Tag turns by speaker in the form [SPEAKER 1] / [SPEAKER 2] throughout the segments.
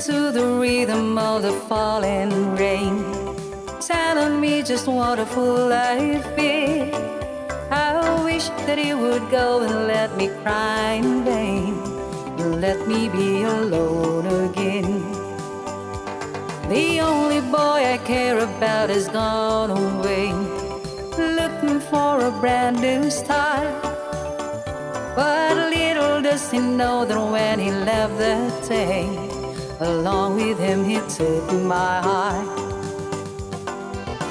[SPEAKER 1] to the rhythm of the falling rain, telling me just what a fool life is. I wish that you would go and let me cry in vain, let me be alone again. The only boy I care about has gone away, looking for a brand new start. But little does he know that when he left that day, along with him he took my heart.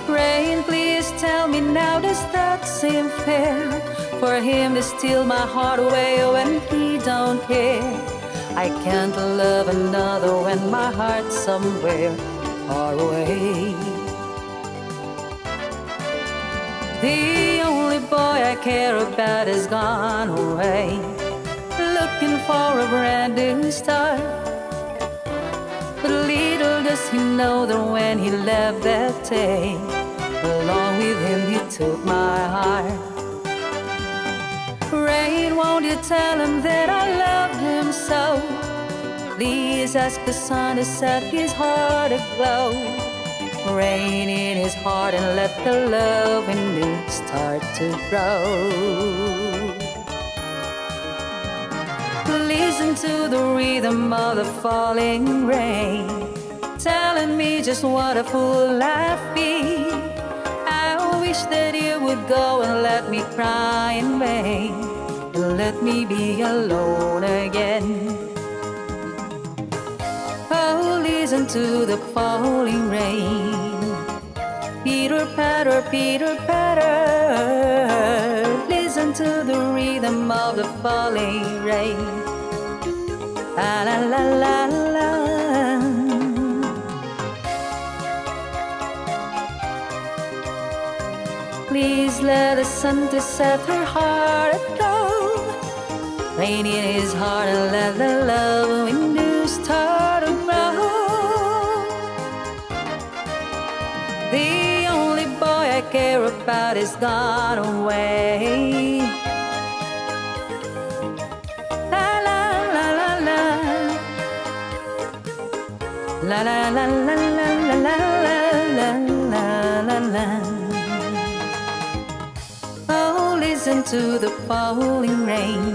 [SPEAKER 1] Rain, please tell me now, does that seem fair? For him to steal my heart away when he don't care. I can't love another when my heart's somewhere far away. The only boy I care about has gone away, looking for a brand new start. But little does he know that when he left that day, along with him he took my heart. Rain, won't you tell him that I love him so? Please ask the sun to set his heart aglow. Rain in his heart and let the love in him start to grow. Listen to the rhythm of the falling rain, telling me just what a fool I've been. I wish that you would go and let me cry in vain, and let me be alone again. Oh, listen to the falling rain. Pitter patter, pitter patter. Listen to the rhythm of the falling rain. La la la la la. Please let the sun to set her heart aglow. Rain in his heart and let the love wind to start to grow. The only boy I care about is gone away. La la la la la. La la la la la la la la la la. Oh, listen to the falling rain.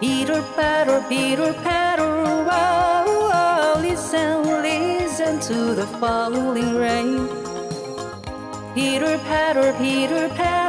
[SPEAKER 1] Pitter patter, pitter patter. Oh, oh, listen, listen to the falling rain. Pitter patter, pitter patter.